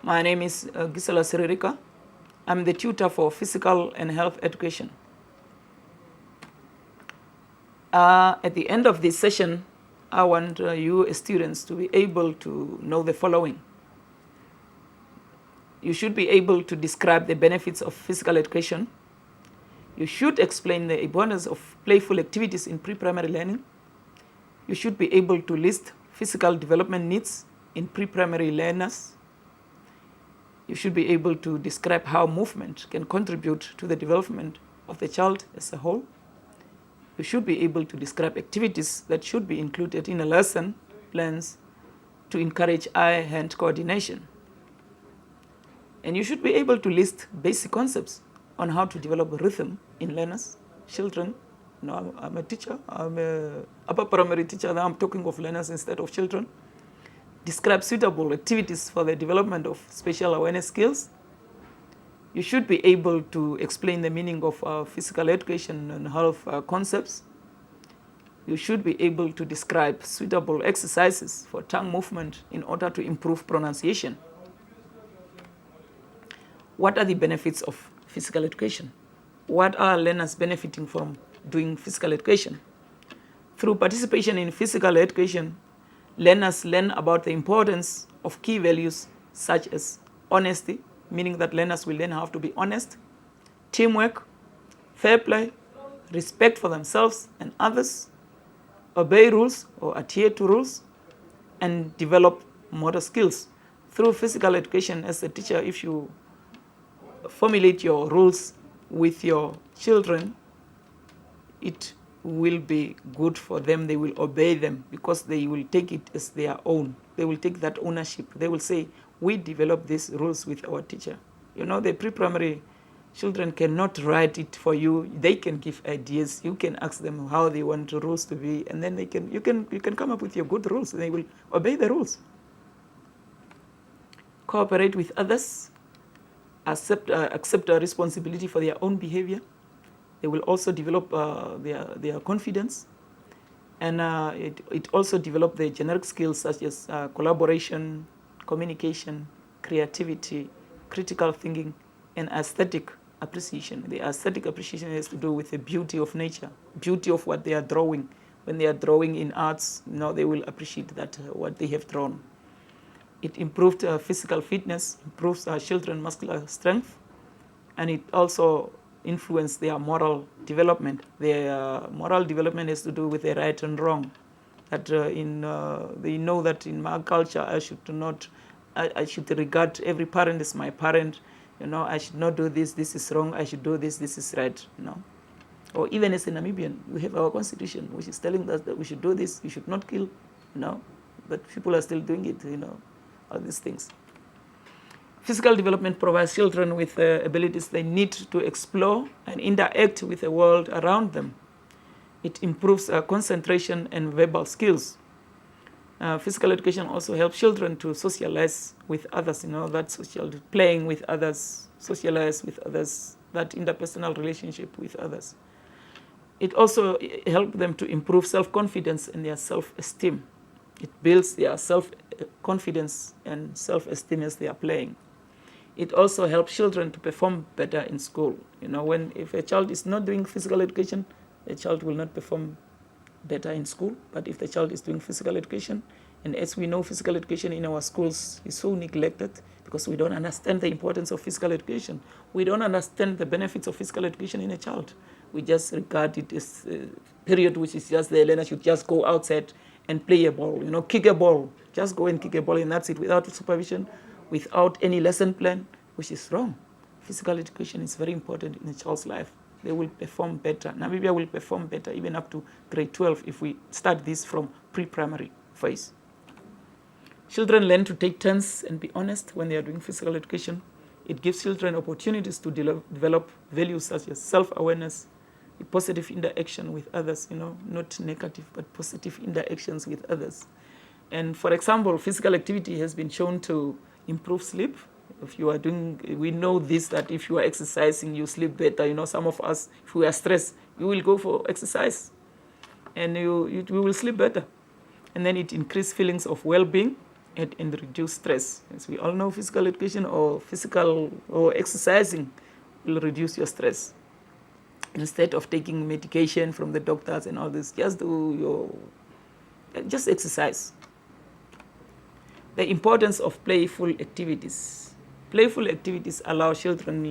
My name is Gisela Siririka. I'm the tutor for physical and health education. At the end of this session, I want you students to be able to know the following. You should be able to describe the benefits of physical education. You should explain the importance of playful activities in pre-primary learning. You should be able to list physical development needs in pre-primary learners. You should be able to describe how movement can contribute to the development of the child as a whole. You should be able to describe activities that should be included in a lesson plans to encourage eye-hand coordination. And you should be able to list basic concepts on how to develop rhythm in learners, children. You know, I'm a teacher, I'm a upper primary teacher, now I'm talking of learners instead of children. Describe suitable activities for the development of spatial awareness skills. You should be able to explain the meaning of physical education and health concepts. You should be able to describe suitable exercises for tongue movement in order to improve pronunciation. What are the benefits of physical education? What are learners benefiting from doing physical education? Through participation in physical education, learners learn about the importance of key values such as honesty, meaning that learners will learn how to be honest, teamwork, fair play, respect for themselves and others, obey rules or adhere to rules, and develop motor skills. Through physical education, as a teacher, if you formulate your rules with your children, it will be good for them. They will obey them because they will take it as their own. They will take that ownership. They will say, we develop these rules with our teacher. You know, the pre-primary children cannot write it for you. They can give ideas. You can ask them how they want the rules to be, and then you can come up with your good rules, and they will obey the rules. Cooperate with others. Accept a responsibility for their own behavior. They will also develop their confidence, and it also develop the generic skills such as collaboration, communication, creativity, critical thinking, and aesthetic appreciation. The aesthetic appreciation has to do with the beauty of nature, beauty of what they are drawing. When they are drawing in arts, you know, they will appreciate that what they have drawn. It improved physical fitness, improves children's muscular strength, and it also influence their moral development. Their moral development has to do with the right and wrong. That they know that in my culture I should regard every parent as my parent. You know, I should not do this. This is wrong. I should do this. This is right. You know, or even as a Namibian, we have our constitution, which is telling us that we should do this. We should not kill. You know, but people are still doing it. You know, all these things. Physical development provides children with the abilities they need to explore and interact with the world around them. It improves concentration and verbal skills. Physical education also helps children to socialize with others, you know, that social, playing with others, socialize with others, that interpersonal relationship with others. It also helps them to improve self-confidence and their self-esteem. It builds their self-confidence and self-esteem as they are playing. It also helps children to perform better in school. You know, if a child is not doing physical education, a child will not perform better in school. But if the child is doing physical education, and as we know, physical education in our schools is so neglected because we don't understand the importance of physical education. We don't understand the benefits of physical education in a child. We just regard it as a period which is just the learner should just go outside and play a ball, you know, kick a ball. Just go and kick a ball and that's it, without supervision, without any lesson plan, which is wrong. Physical education is very important in a child's life. They will perform better. Namibia will perform better even up to grade 12 if we start this from pre-primary phase. Children learn to take turns and be honest when they are doing physical education. It gives children opportunities to develop values such as self-awareness, positive interaction with others, you know, not negative, but positive interactions with others. And for example, physical activity has been shown to improve sleep. If you are doing, we know this, that if you are exercising, you sleep better. You know, some of us, if we are stressed, you will go for exercise and you will sleep better. And then it increases feelings of well-being and reduce stress. As we all know, physical education or physical or exercising will reduce your stress. Instead of taking medication from the doctors and all this, just just exercise. The importance of playful activities. Playful activities allow children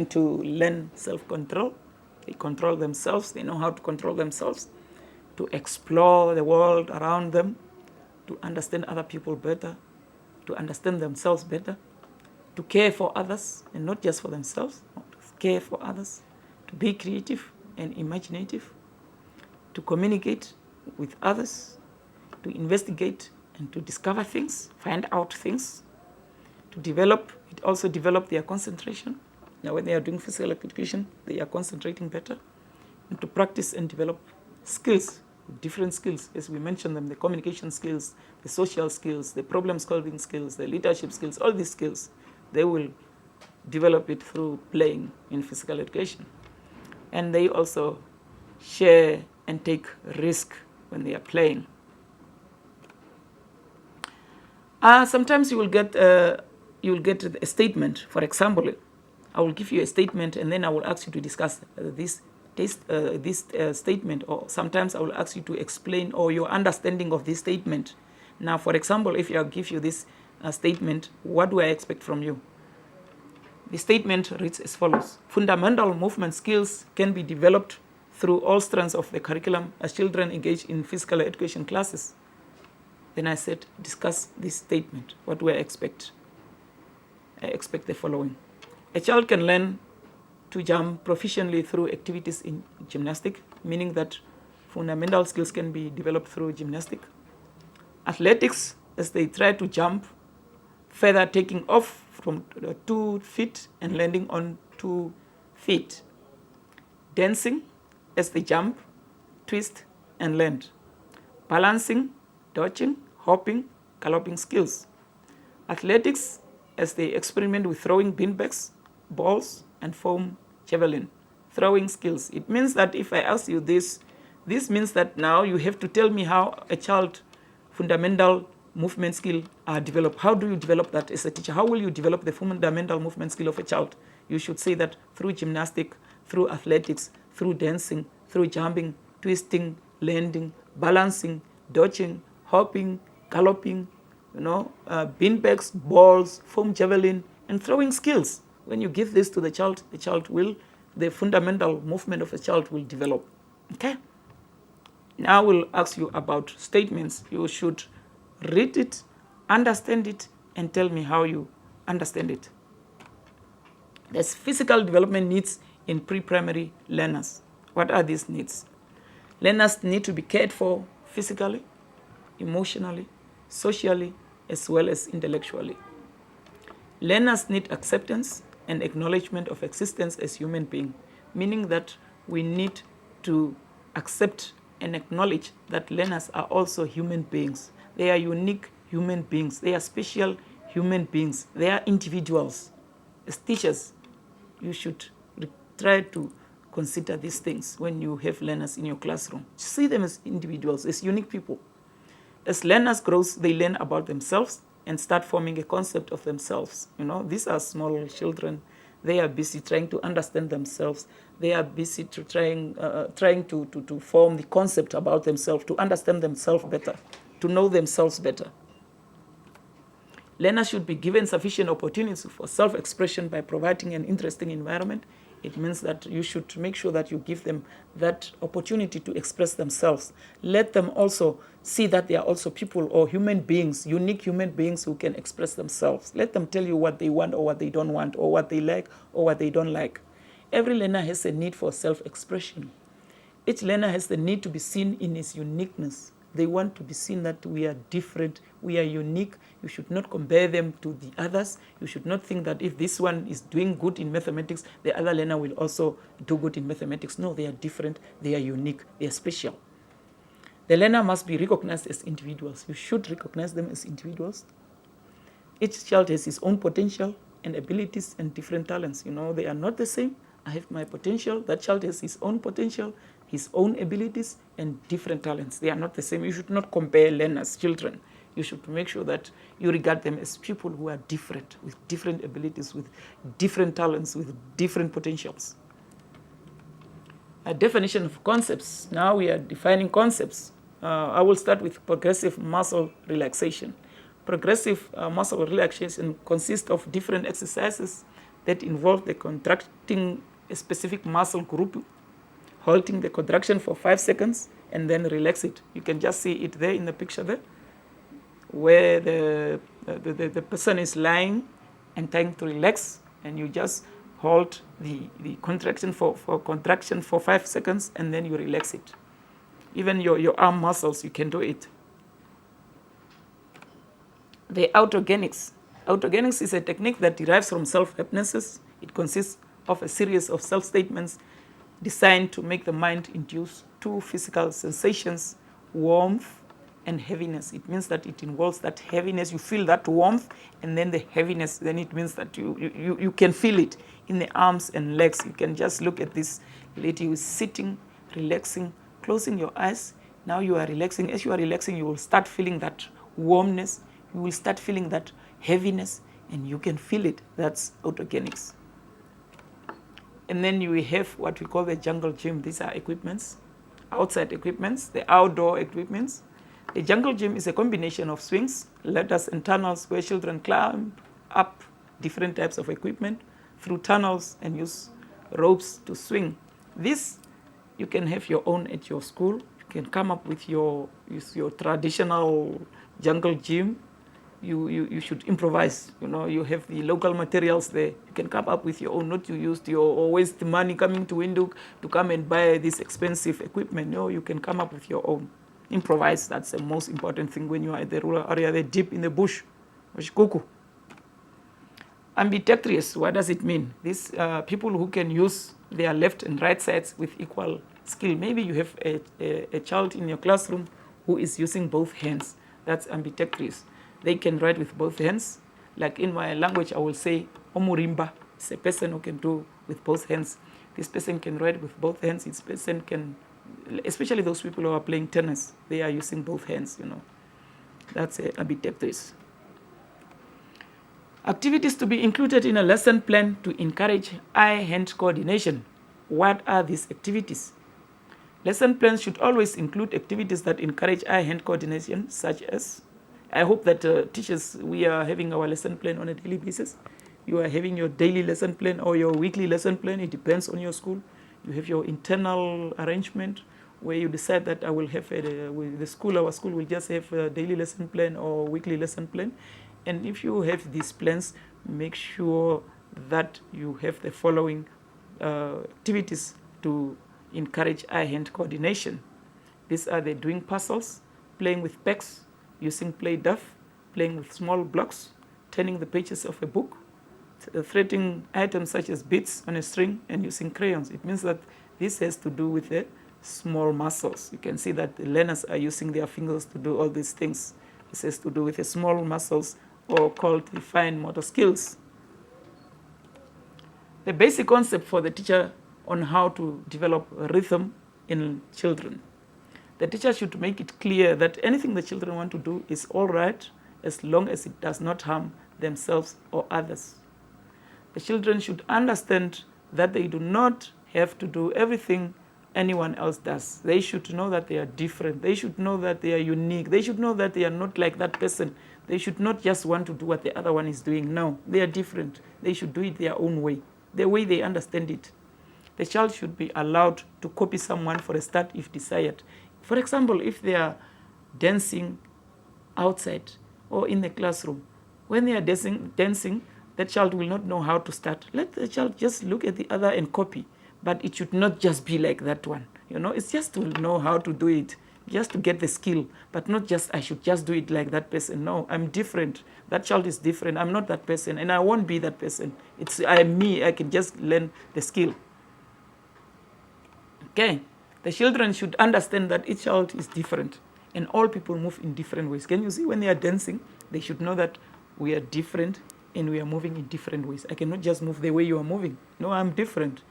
to learn self-control. They control themselves. They know how to control themselves, to explore the world around them, to understand other people better, to understand themselves better, to care for others and not just for themselves, to care for others, to be creative and imaginative, to communicate with others, to investigate and to discover things, find out things, to develop. It also develop their concentration. Now, when they are doing physical education, they are concentrating better, and to practice and develop skills, different skills, as we mentioned them, the communication skills, the social skills, the problem-solving skills, the leadership skills, all these skills, they will develop it through playing in physical education. And they also share and take risk when they are playing. Sometimes you will get a statement. For example, I will give you a statement and then I will ask you to discuss this statement, or sometimes I will ask you to explain or your understanding of this statement. Now, for example, if I give you this statement, what do I expect from you? The statement reads as follows: fundamental movement skills can be developed through all strands of the curriculum as children engage in physical education classes. Then I said, discuss this statement. What do I expect? I expect the following. A child can learn to jump proficiently through activities in gymnastics, meaning that fundamental skills can be developed through gymnastics. Athletics, as they try to jump, further taking off from 2 feet and landing on 2 feet. Dancing, as they jump, twist, and land. Balancing, dodging, hopping, galloping skills. Athletics, as they experiment with throwing beanbags, balls, and foam javelin. Throwing skills. It means that if I ask you this means that now you have to tell me how a child fundamental movement skill are developed. How do you develop that as a teacher? How will you develop the fundamental movement skill of a child? You should say that through gymnastics, through athletics, through dancing, through jumping, twisting, landing, balancing, dodging, hopping, galloping, beanbags, balls, foam javelin, and throwing skills. When you give this to the child the fundamental movement of a child will develop. Okay? Now we'll ask you about statements. You should read it, understand it, and tell me how you understand it. There's physical development needs in pre-primary learners. What are these needs? Learners need to be cared for physically, emotionally, socially, as well as intellectually. Learners need acceptance and acknowledgement of existence as human beings, meaning that we need to accept and acknowledge that learners are also human beings. They are unique human beings. They are special human beings. They are individuals. As teachers, you should try to consider these things when you have learners in your classroom. See them as individuals, as unique people. As learners grow, they learn about themselves and start forming a concept of themselves. These are small children. They are busy trying to understand themselves. They are busy trying to form the concept about themselves, to understand themselves better, to know themselves better. Learners should be given sufficient opportunities for self-expression by providing an interesting environment. It means that you should make sure that you give them that opportunity to express themselves. Let them also see that they are also people or human beings, unique human beings who can express themselves. Let them tell you what they want or what they don't want, or what they like or what they don't like. Every learner has a need for self-expression. Each learner has the need to be seen in his uniqueness. They want to be seen that we are different, we are unique. You should not compare them to the others. You should not think that if this one is doing good in mathematics, the other learner will also do good in mathematics. No, they are different, they are unique, they are special. The learner must be recognized as individuals. You should recognize them as individuals. Each child has his own potential and abilities and different talents. They are not the same. I have my potential. That child has his own potential, his own abilities, and different talents. They are not the same. You should not compare learners, children. you should make sure that you regard them as people who are different, with different abilities, with different talents, with different potentials. A definition of concepts. Now we are defining concepts. I will start with progressive muscle relaxation. Progressive muscle relaxation consists of different exercises that involve the contracting a specific muscle group, halting the contraction for 5 seconds, and then relax it. You can just see it there in the picture there, where the person is lying and trying to relax, and you just hold the contraction for 5 seconds, and then you relax it. Even your arm muscles, you can do it. The autogenics. Autogenics is a technique that derives from self-hypnosis. It consists of a series of self-statements designed to make the mind induce two physical sensations, warmth and heaviness. It means that it involves that heaviness. You feel that warmth, and then the heaviness. Then it means that you can feel it in the arms and legs. You can just look at this lady who is sitting, relaxing, closing your eyes. Now you are relaxing. As you are relaxing, you will start feeling that warmness. You will start feeling that heaviness, and you can feel it. That's autogenics. And then you have what we call the jungle gym. These are equipments, outside equipments, the outdoor equipments. The jungle gym is a combination of swings, ladders, and tunnels where children climb up different types of equipment through tunnels and use ropes to swing. This, you can have your own at your school. You can come up with your traditional jungle gym. You should improvise. You have the local materials there. You can come up with your own, not to use or waste money coming to Windhoek to come and buy this expensive equipment. No, you can come up with your own. Improvise. That's the most important thing when you are at the rural area, they're deep in the bush. Ambidextrous, what does it mean? These people who can use their left and right sides with equal skill. Maybe you have a child in your classroom who is using both hands. That's ambidextrous. They can write with both hands. Like in my language, I will say, Omurimba is a person who can do with both hands. This person can write with both hands. This person can, especially those people who are playing tennis, they are using both hands, That's ambidextrous. Activities to be included in a lesson plan to encourage eye-hand coordination. What are these activities? Lesson plans should always include activities that encourage eye-hand coordination, such as, I hope that teachers, we are having our lesson plan on a daily basis. You are having your daily lesson plan or your weekly lesson plan. It depends on your school. You have your internal arrangement where you decide that I will have our school will just have a daily lesson plan or weekly lesson plan. And if you have these plans, make sure that you have the following activities to encourage eye-hand coordination. These are the doing puzzles, playing with pegs, using play duff, playing with small blocks, turning the pages of a book, threading items such as beads on a string, and using crayons. It means that this has to do with the small muscles. You can see that the learners are using their fingers to do all these things. This has to do with the small muscles, or called the fine motor skills. The basic concept for the teacher on how to develop rhythm in children. The teacher should make it clear that anything the children want to do is all right as long as it does not harm themselves or others. The children should understand that they do not have to do everything anyone else does. They should know that they are different. They should know that they are unique. They should know that they are not like that person. They should not just want to do what the other one is doing. No, they are different. They should do it their own way, the way they understand it. The child should be allowed to copy someone for a start if desired. For example, if they are dancing outside or in the classroom, when they are dancing, that child will not know how to start. Let the child just look at the other and copy. But it should not just be like that one. It's just to know how to do it, just to get the skill, but not just, I should just do it like that person. No, I'm different. That child is different. I'm not that person, and I won't be that person. I am me. I can just learn the skill. Okay. The children should understand that each child is different, and all people move in different ways. Can you see when they are dancing, they should know that we are different and we are moving in different ways. I cannot just move the way you are moving. No, I'm different.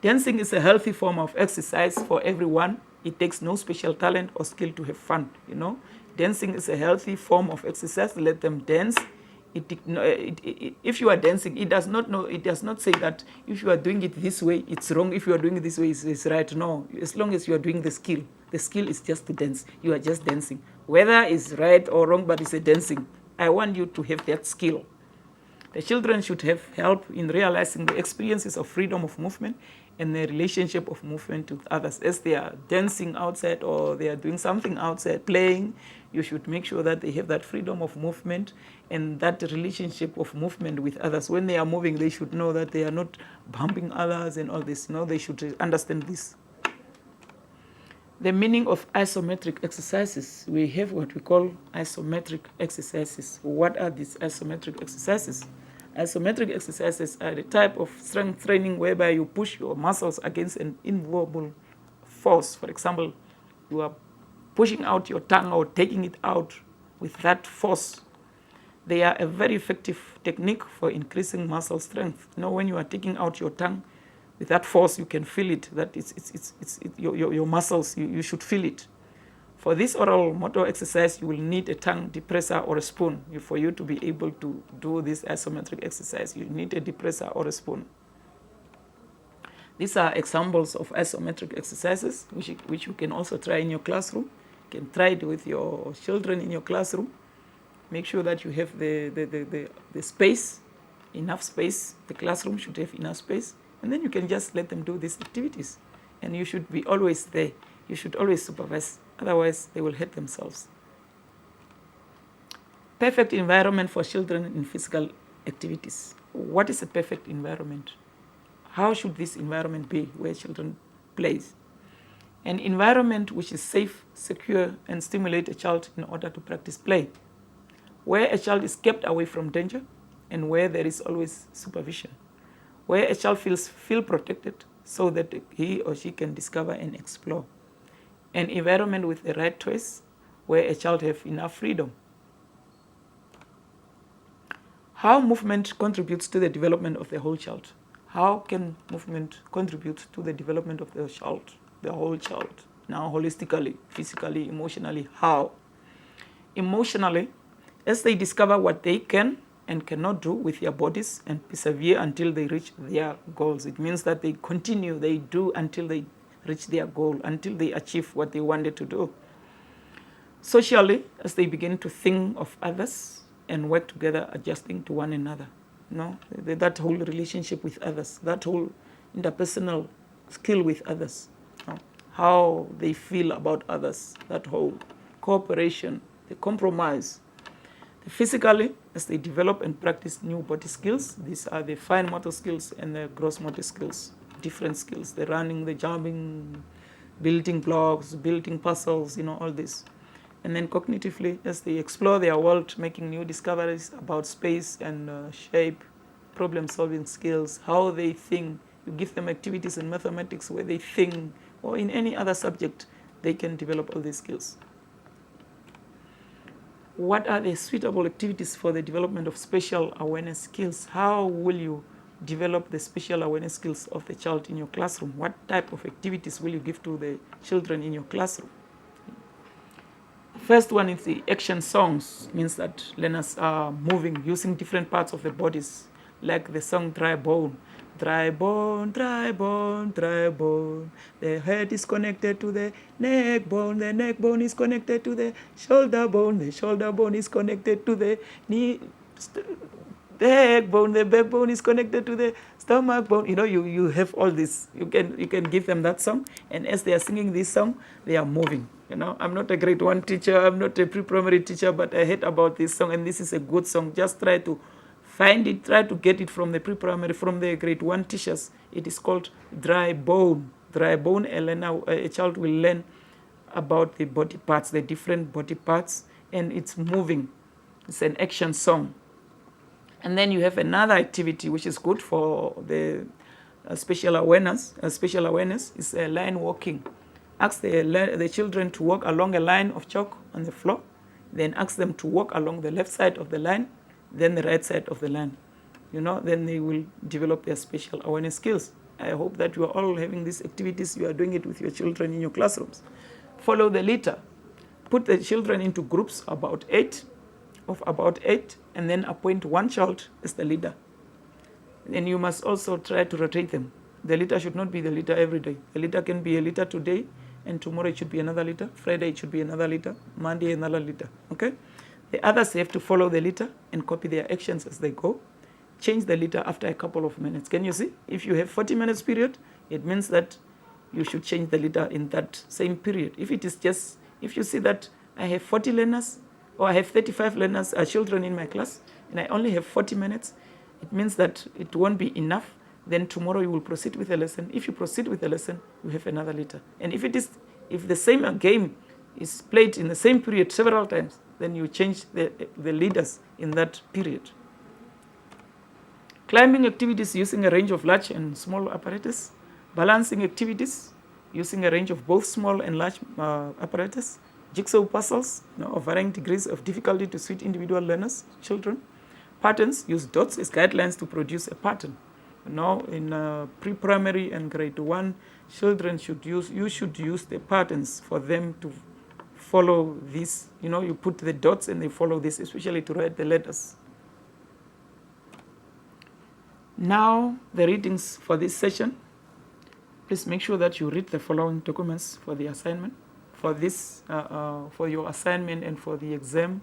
Dancing is a healthy form of exercise for everyone It takes no special talent or skill to have fun, you know. Dancing is a healthy form of exercise. Let them dance. If you are dancing, it does not say that if you are doing it this way, it's wrong. If you are doing it this way, it's right. No, as long as you are doing the skill is just to dance. You are just dancing. Whether it's right or wrong, but it's a dancing. I want you to have that skill. The children should have help in realizing the experiences of freedom of movement and the relationship of movement with others. As they are dancing outside or they are doing something outside, playing, you should make sure that they have that freedom of movement and that relationship of movement with others. When they are moving, they should know that they are not bumping others and all this. No, they should understand this. The meaning of isometric exercises. We have what we call isometric exercises. What are these isometric exercises? Isometric exercises are the type of strength training whereby you push your muscles against an immovable force. For example, you are pushing out your tongue or taking it out with that force. They are a very effective technique for increasing muscle strength. You know, when you are taking out your tongue with that force, you can feel it, that your muscles, you should feel it. For this oral motor exercise, you will need a tongue depressor or a spoon. For you to be able to do this isometric exercise, you need a depressor or a spoon. These are examples of isometric exercises, which you can also try in your classroom. You can try it with your children in your classroom. Make sure that you have the space, enough space. The classroom should have enough space. And then you can just let them do these activities. And you should be always there. You should always supervise. Otherwise, they will hurt themselves. Perfect environment for children in physical activities. What is a perfect environment? How should this environment be where children play? An environment which is safe, secure, and stimulate a child in order to practice play. Where a child is kept away from danger and where there is always supervision. Where a child feels protected so that he or she can discover and explore. An environment with the right choice where a child has enough freedom. How movement contributes to the development of the whole child. How can movement contribute to the development of the child, the whole child? Now, holistically, physically, emotionally, how? Emotionally, as they discover what they can and cannot do with their bodies and persevere until they reach their goals. It means that they continue, they do until they reach their goal, until they achieve what they wanted to do. Socially, as they begin to think of others and work together, adjusting to one another. No, that whole relationship with others, that whole interpersonal skill with others, how they feel about others, that whole cooperation, the compromise. Physically, as they develop and practice new body skills, these are the fine motor skills and the gross motor skills, different skills, the running, the jumping, building blocks, building puzzles, all this. And then cognitively, as they explore their world, making new discoveries about space and shape, problem-solving skills, how they think. You give them activities in mathematics where they think, or in any other subject, they can develop all these skills. What are the suitable activities for the development of spatial awareness skills? How will you develop the spatial awareness skills of the child in your classroom? What type of activities will you give to the children in your classroom? The first one is the action songs. It means that learners are moving, using different parts of the bodies, like the song Dry Bone. Dry bone, dry bone, dry bone. The head is connected to the neck bone is connected to the shoulder bone is connected to the knee, the backbone is connected to the stomach bone. You have all this. You can give them that song, and as they are singing this song, they are moving. I'm not a grade 1 teacher, I'm not a pre-primary teacher, but I heard about this song, and this is a good song. Just try to find it, try to get it from the pre-primary, from the grade 1 teachers. It is called Dry Bone. Dry Bone, a child will learn about the body parts, the different body parts, and it's moving. It's an action song. And then you have another activity which is good for the spatial awareness. Spatial awareness is line walking. Ask the children to walk along a line of chalk on the floor. Then ask them to walk along the left side of the line, then the right side of the line. Then they will develop their spatial awareness skills. I hope that you are all having these activities. You are doing it with your children in your classrooms. Follow the leader. Put the children into groups of about eight, and then appoint one child as the leader. And you must also try to rotate them. The leader should not be the leader every day. The leader can be a leader today, and tomorrow it should be another leader. Friday it should be another leader. Monday another leader. Okay? The others have to follow the leader and copy their actions as they go. Change the leader after a couple of minutes. Can you see? If you have 40 minutes period, it means that you should change the leader in that same period. If it is just, if you see that I have 40 learners, or I have 35 learners, children in my class, and I only have 40 minutes, it means that it won't be enough. Then tomorrow you will proceed with a lesson. If you proceed with a lesson, you have another leader. And if the same game is played in the same period several times, then you change the leaders in that period. Climbing activities using a range of large and small apparatus. Balancing activities using a range of both small and large apparatus. Jigsaw puzzles of varying degrees of difficulty to suit individual learners, children. Patterns, use dots as guidelines to produce a pattern. Now in pre-primary and grade 1, children you should use the patterns for them to follow this. You put the dots and they follow this, especially to write the letters. Now the readings for this session. Please make sure that you read the following documents for the assignment. For this, for your assignment and for the exam,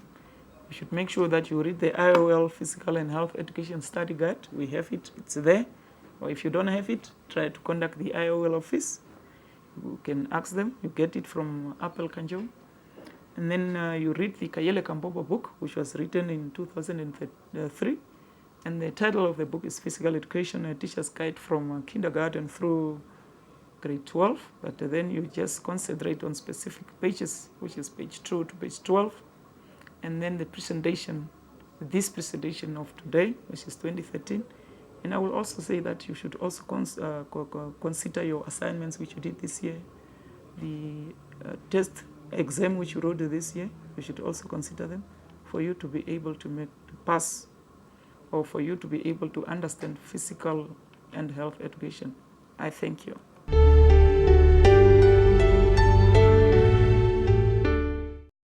you should make sure that you read the IOL Physical and Health Education Study Guide. We have it, it's there. Or if you don't have it, try to contact the IOL office. You can ask them. You get it from Apple Kanjo. And then you read the Kayele Kambobo book, which was written in 2003. And the title of the book is Physical Education, a Teacher's Guide from Kindergarten through grade 12. But then you just concentrate on specific pages, which is page 2 to page 12. And then the presentation, this presentation of today, which is 2013. And I will also say that you should also consider your assignments which you did this year. The test exam which you wrote this year, you should also consider them for you to be able to pass, or for you to be able to understand physical and health education. I thank you.